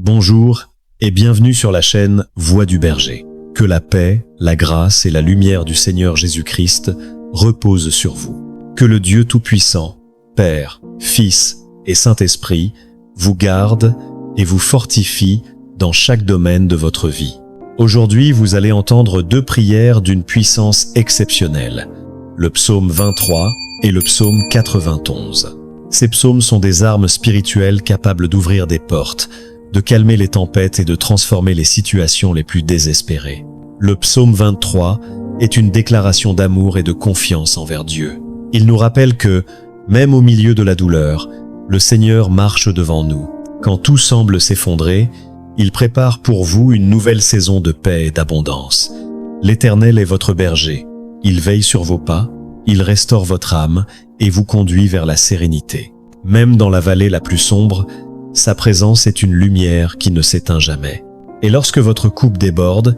Bonjour et bienvenue sur la chaîne Voix du Berger. Que la paix, la grâce et la lumière du Seigneur Jésus-Christ reposent sur vous. Que le Dieu Tout-Puissant, Père, Fils et Saint-Esprit vous garde et vous fortifie dans chaque domaine de votre vie. Aujourd'hui, vous allez entendre deux prières d'une puissance exceptionnelle, le psaume 23 et le psaume 91. Ces psaumes sont des armes spirituelles capables d'ouvrir des portes, de calmer les tempêtes et de transformer les situations les plus désespérées. Le psaume 23 est une déclaration d'amour et de confiance envers Dieu. Il nous rappelle que, même au milieu de la douleur, le Seigneur marche devant nous. Quand tout semble s'effondrer, il prépare pour vous une nouvelle saison de paix et d'abondance. L'Éternel est votre berger. Il veille sur vos pas, il restaure votre âme et vous conduit vers la sérénité. Même dans la vallée la plus sombre, sa présence est une lumière qui ne s'éteint jamais. Et lorsque votre coupe déborde,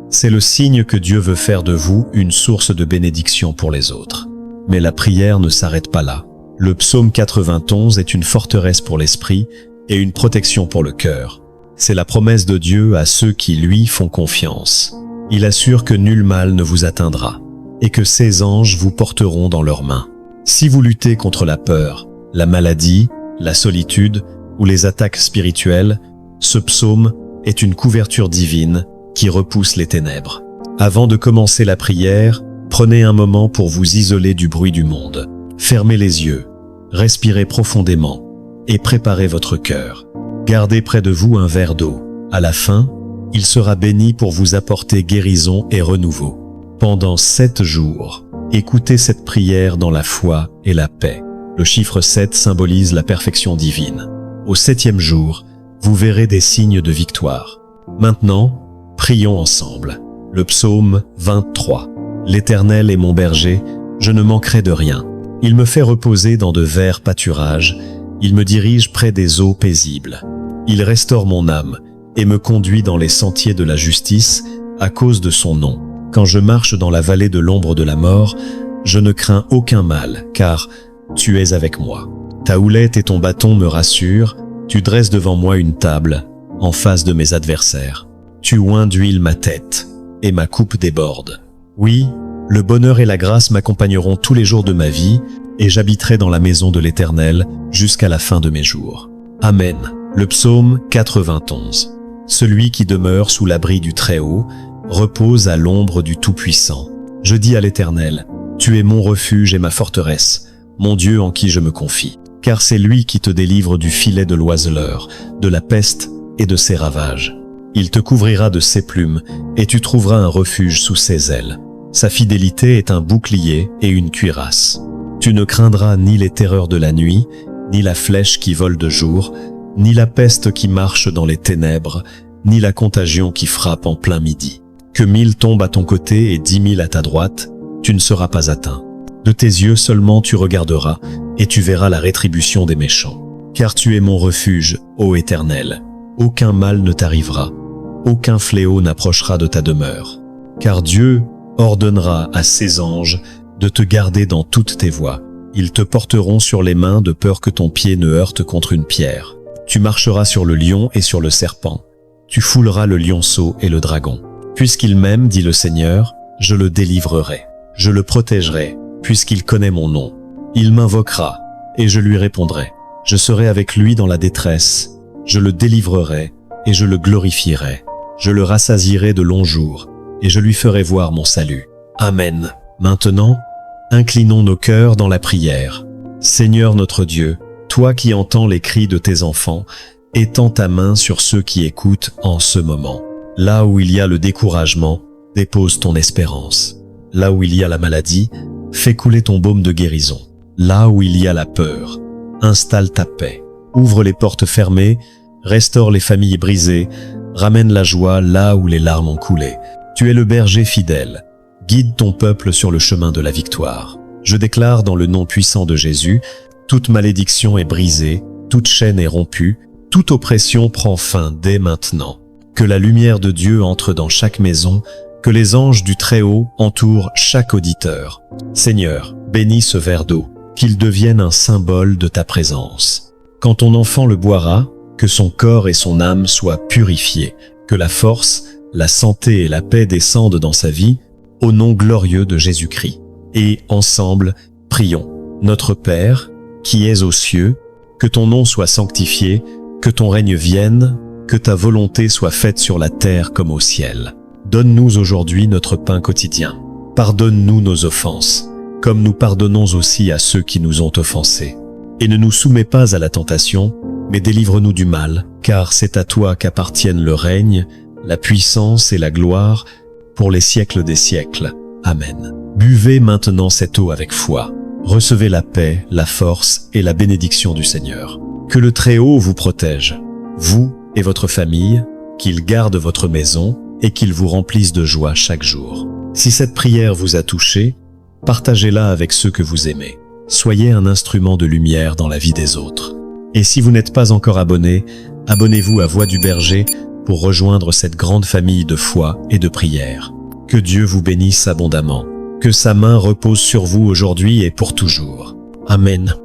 c'est le signe que Dieu veut faire de vous une source de bénédiction pour les autres. Mais la prière ne s'arrête pas là. Le psaume 91 est une forteresse pour l'esprit et une protection pour le cœur. C'est la promesse de Dieu à ceux qui lui font confiance. Il assure que nul mal ne vous atteindra et que ses anges vous porteront dans leurs mains. Si vous luttez contre la peur, la maladie, la solitude ou les attaques spirituelles, ce psaume est une couverture divine qui repousse les ténèbres. Avant de commencer la prière, prenez un moment pour vous isoler du bruit du monde. Fermez les yeux, respirez profondément et préparez votre cœur. Gardez près de vous un verre d'eau. À la fin, il sera béni pour vous apporter guérison et renouveau. Pendant 7 jours, écoutez cette prière dans la foi et la paix. Le chiffre 7 symbolise la perfection divine. Au 7e jour, vous verrez des signes de victoire. Maintenant, prions ensemble. Le psaume 23. L'Éternel est mon berger, je ne manquerai de rien. Il me fait reposer dans de verts pâturages, il me dirige près des eaux paisibles. Il restaure mon âme et me conduit dans les sentiers de la justice à cause de son nom. Quand je marche dans la vallée de l'ombre de la mort, je ne crains aucun mal, car tu es avec moi. Ta houlette et ton bâton me rassurent, tu dresses devant moi une table, en face de mes adversaires. Tu oins d'huile ma tête, et ma coupe déborde. Oui, le bonheur et la grâce m'accompagneront tous les jours de ma vie, et j'habiterai dans la maison de l'Éternel jusqu'à la fin de mes jours. Amen. Le psaume 91. Celui qui demeure sous l'abri du Très-Haut repose à l'ombre du Tout-Puissant. Je dis à l'Éternel, tu es mon refuge et ma forteresse, mon Dieu en qui je me confie. Car c'est lui qui te délivre du filet de l'oiseleur, de la peste et de ses ravages. Il te couvrira de ses plumes, et tu trouveras un refuge sous ses ailes. Sa fidélité est un bouclier et une cuirasse. Tu ne craindras ni les terreurs de la nuit, ni la flèche qui vole de jour, ni la peste qui marche dans les ténèbres, ni la contagion qui frappe en plein midi. Que 1000 tombent à ton côté et 10 000 à ta droite, tu ne seras pas atteint. De tes yeux seulement tu regarderas, et tu verras la rétribution des méchants. Car tu es mon refuge, ô Éternel. Aucun mal ne t'arrivera, aucun fléau n'approchera de ta demeure. Car Dieu ordonnera à ses anges de te garder dans toutes tes voies. Ils te porteront sur les mains de peur que ton pied ne heurte contre une pierre. Tu marcheras sur le lion et sur le serpent. Tu fouleras le lionceau et le dragon. Puisqu'il m'aime, dit le Seigneur, je le délivrerai. Je le protégerai, puisqu'il connaît mon nom. Il m'invoquera, et je lui répondrai. Je serai avec lui dans la détresse. Je le délivrerai, et je le glorifierai. Je le rassasierai de longs jours, et je lui ferai voir mon salut. Amen. Maintenant, inclinons nos cœurs dans la prière. Seigneur notre Dieu, toi qui entends les cris de tes enfants, étends ta main sur ceux qui écoutent en ce moment. Là où il y a le découragement, dépose ton espérance. Là où il y a la maladie, fais couler ton baume de guérison. Là où il y a la peur, installe ta paix. Ouvre les portes fermées, restaure les familles brisées, ramène la joie là où les larmes ont coulé. Tu es le berger fidèle. Guide ton peuple sur le chemin de la victoire. Je déclare dans le nom puissant de Jésus, toute malédiction est brisée, toute chaîne est rompue, toute oppression prend fin dès maintenant. Que la lumière de Dieu entre dans chaque maison, que les anges du Très-Haut entourent chaque auditeur. Seigneur, bénis ce verre d'eau, qu'il devienne un symbole de ta présence. Quand ton enfant le boira, que son corps et son âme soient purifiés, que la force, la santé et la paix descendent dans sa vie, au nom glorieux de Jésus-Christ. Et ensemble, prions. Notre Père, qui es aux cieux, que ton nom soit sanctifié, que ton règne vienne, que ta volonté soit faite sur la terre comme au ciel. Donne-nous aujourd'hui notre pain quotidien. Pardonne-nous nos offenses, comme nous pardonnons aussi à ceux qui nous ont offensés. Et ne nous soumets pas à la tentation, mais délivre-nous du mal, car c'est à toi qu'appartiennent le règne, la puissance et la gloire, pour les siècles des siècles. Amen. Buvez maintenant cette eau avec foi. Recevez la paix, la force et la bénédiction du Seigneur. Que le Très-Haut vous protège, vous et votre famille, qu'il garde votre maison et qu'il vous remplisse de joie chaque jour. Si cette prière vous a touché, partagez-la avec ceux que vous aimez. Soyez un instrument de lumière dans la vie des autres. Et si vous n'êtes pas encore abonné, abonnez-vous à Voix du Berger pour rejoindre cette grande famille de foi et de prière. Que Dieu vous bénisse abondamment. Que sa main repose sur vous aujourd'hui et pour toujours. Amen.